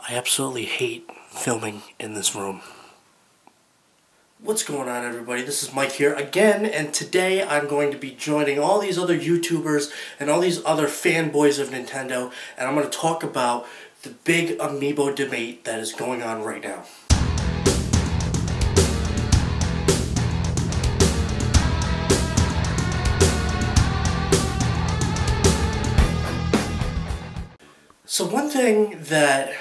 I absolutely hate filming in this room. What's going on, everybody? This is Mike here again, and today I'm going to be joining all these other YouTubers and all these other fanboys of Nintendo, and I'm going to talk about the big Amiibo debate that is going on right now. So one thing that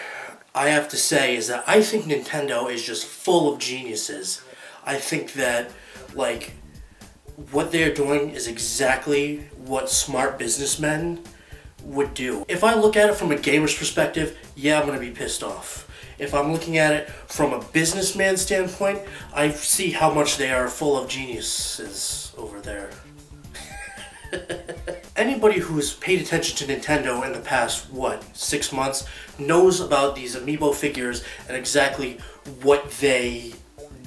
I have to say is that I think Nintendo is just full of geniuses. I think that, like, what they're doing is exactly what smart businessmen would do. If I look at it from a gamer's perspective, yeah, I'm going to be pissed off. If I'm looking at it from a businessman standpoint, I see how much they are full of geniuses over there. Anybody who's paid attention to Nintendo in the past, 6 months, knows about these Amiibo figures and exactly what they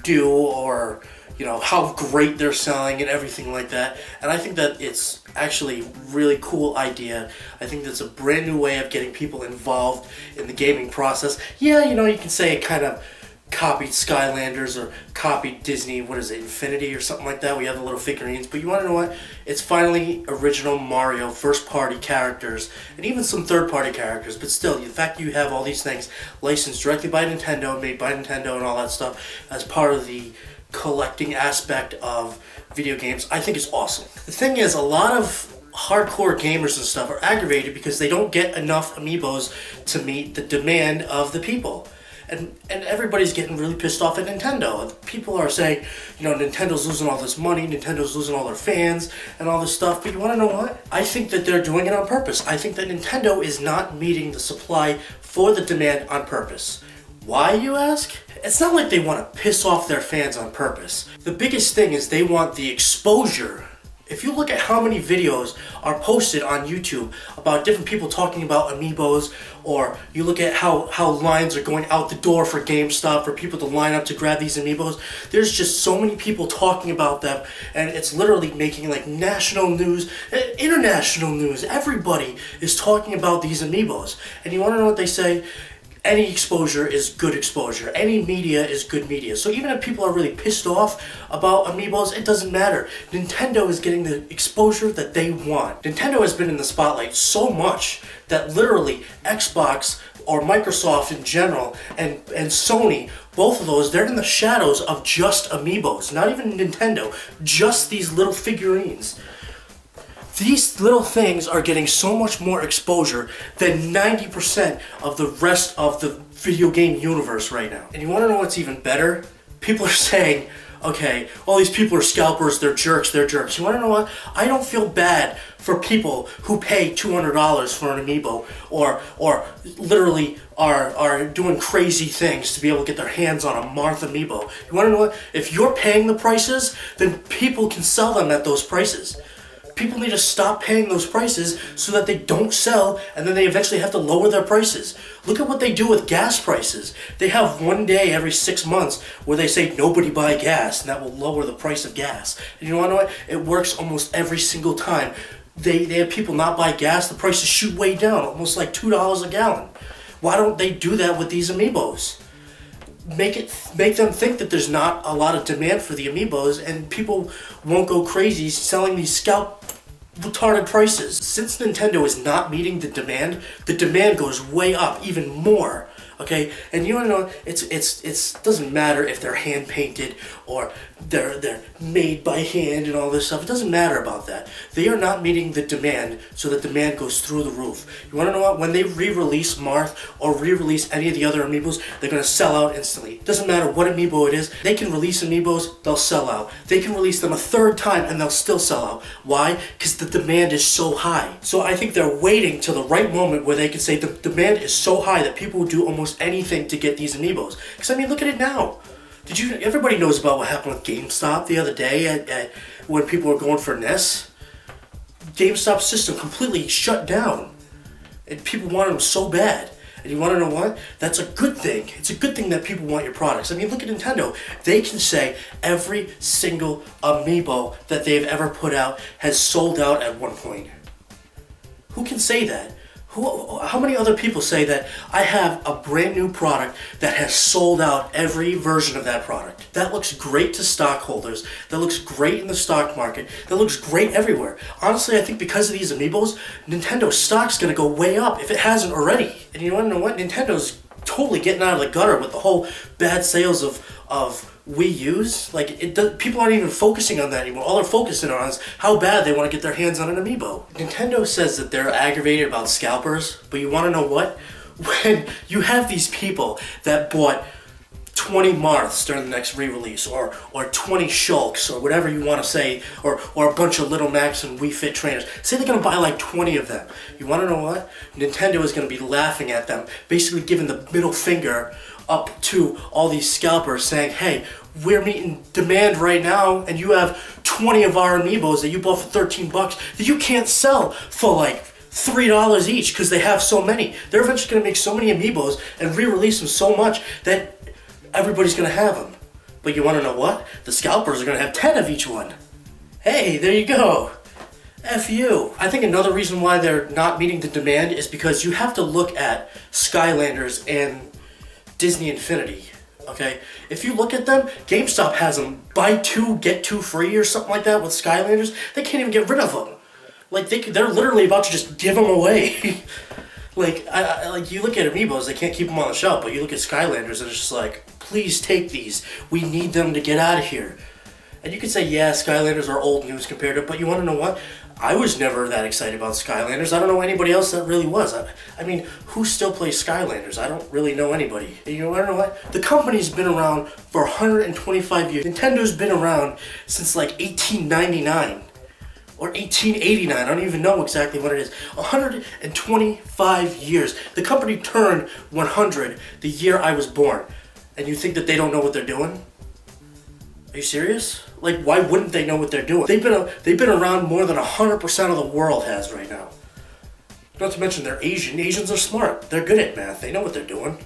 do, or, you know, how great they're selling and everything like that. And I think that it's actually a really cool idea. I think that's a brand new way of getting people involved in the gaming process. Yeah, you know, you can say it kind of copied Skylanders or copied Disney, what is it, Infinity or something like that. We have the little figurines, but you want to know what? It's finally original Mario first-party characters, and even some third-party characters, but still, the fact that you have all these things licensed directly by Nintendo, made by Nintendo and all that stuff as part of the collecting aspect of video games, I think is awesome. The thing is, a lot of hardcore gamers and stuff are aggravated because they don't get enough Amiibos to meet the demand of the people. And everybody's getting really pissed off at Nintendo. People are saying, you know, Nintendo's losing all this money, Nintendo's losing all their fans, and all this stuff. But you want to know what? I think that they're doing it on purpose. I think that Nintendo is not meeting the supply for the demand on purpose. Why, you ask? It's not like they want to piss off their fans on purpose. The biggest thing is they want the exposure. If you look at how many videos are posted on YouTube about different people talking about Amiibos, or you look at how lines are going out the door for GameStop for people to line up to grab these Amiibos, there's just so many people talking about them, and it's literally making like national news, international news. Everybody is talking about these Amiibos. And you want to know what they say? Any exposure is good exposure. Any media is good media. So even if people are really pissed off about Amiibos, it doesn't matter. Nintendo is getting the exposure that they want. Nintendo has been in the spotlight so much that literally Xbox or Microsoft in general and Sony, both of those, they're in the shadows of just Amiibos. Not even Nintendo, just these little figurines. These little things are getting so much more exposure than 90% of the rest of the video game universe right now. And you want to know what's even better? People are saying, okay, all these people are scalpers, they're jerks, they're jerks. You want to know what? I don't feel bad for people who pay $200 for an Amiibo, or literally are doing crazy things to be able to get their hands on a Marth Amiibo. You want to know what? If you're paying the prices, then people can sell them at those prices. People need to stop paying those prices so that they don't sell, and then they eventually have to lower their prices. Look at what they do with gas prices. They have one day every 6 months where they say nobody buy gas, and that will lower the price of gas. And you want to know what? It works almost every single time. They have people not buy gas, the prices shoot way down, almost like $2 a gallon. Why don't they do that with these Amiibos? Make them think that there's not a lot of demand for the Amiibos, and people won't go crazy selling these scalp retarded prices. Since Nintendo is not meeting the demand goes way up even more. Okay, and you wanna know, it's doesn't matter if they're hand painted or they're made by hand and all this stuff. It doesn't matter about that. They are not meeting the demand, so the demand goes through the roof. You wanna know what? When they re-release Marth or re-release any of the other Amiibos, they're gonna sell out instantly. It doesn't matter what Amiibo it is. They can release Amiibos, they'll sell out. They can release them a third time and they'll still sell out. Why? Because the demand is so high. So I think they're waiting till the right moment where they can say the demand is so high that people will do almost anything to get these Amiibos. Because I mean, look at it now. Everybody knows about what happened with GameStop the other day when people were going for NES. GameStop's system completely shut down, and people wanted them so bad. And you want to know what? That's a good thing. It's a good thing that people want your products. I mean, look at Nintendo. They can say every single Amiibo that they've ever put out has sold out at one point. Who can say that? How many other people say that I have a brand new product that has sold out every version of that product? That looks great to stockholders. That looks great in the stock market. That looks great everywhere. Honestly, I think because of these Amiibos, Nintendo's stock's gonna go way up if it hasn't already. And you wanna know what? Nintendo's totally getting out of the gutter with the whole bad sales of Wii U's. Like, people aren't even focusing on that anymore. All they're focusing on is how bad they want to get their hands on an Amiibo. Nintendo says that they're aggravated about scalpers, but you want to know what? When you have these people that bought 20 Marths during the next re-release, or 20 Shulks, or whatever you want to say, or a bunch of Little Macs and Wii Fit trainers. Say they're going to buy like 20 of them. You want to know what? Nintendo is going to be laughing at them, basically giving the middle finger up to all these scalpers saying, hey, we're meeting demand right now, and you have 20 of our Amiibos that you bought for 13 bucks that you can't sell for like $3 each because they have so many. They're eventually going to make so many Amiibos and re-release them so much that everybody's going to have them. But you want to know what? The scalpers are going to have 10 of each one. Hey, there you go. F you. I think another reason why they're not meeting the demand is because you have to look at Skylanders and Disney Infinity. Okay? If you look at them, GameStop has them buy two, get two free or something like that with Skylanders. They can't even get rid of them. Like, they're literally about to just give them away. Like, like, you look at Amiibos, they can't keep them on the shelf, but you look at Skylanders and it's just like, please take these. We need them to get out of here. And you could say, yeah, Skylanders are old news compared to, but you want to know what? I was never that excited about Skylanders. I don't know anybody else that really was. I mean, who still plays Skylanders? I don't really know anybody. And you know what? The company's been around for 125 years. Nintendo's been around since like 1899 or 1889. I don't even know exactly what it is. 125 years. The company turned 100 the year I was born. And you think that they don't know what they're doing? Are you serious? Like, why wouldn't they know what they're doing? They've been around more than 100% of the world has right now. Not to mention they're Asian. Asians are smart. They're good at math. They know what they're doing.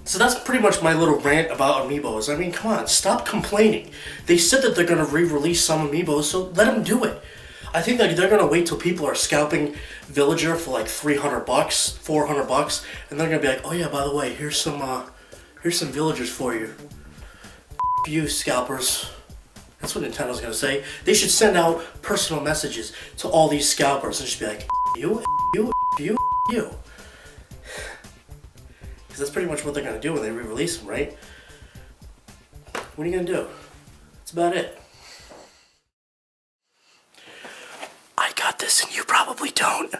So that's pretty much my little rant about Amiibos. I mean, come on, stop complaining. They said that they're going to re-release some Amiibos, so let them do it. I think that they're going to wait till people are scalping Villager for like 300 bucks, 400 bucks, and they're going to be like, oh yeah, by the way, here's some Villagers for you. You scalpers. That's what Nintendo's gonna say. They should send out personal messages to all these scalpers and just be like, you. Because that's pretty much what they're gonna do when they re-release them, right? What are you gonna do? That's about it. I got this and you probably don't.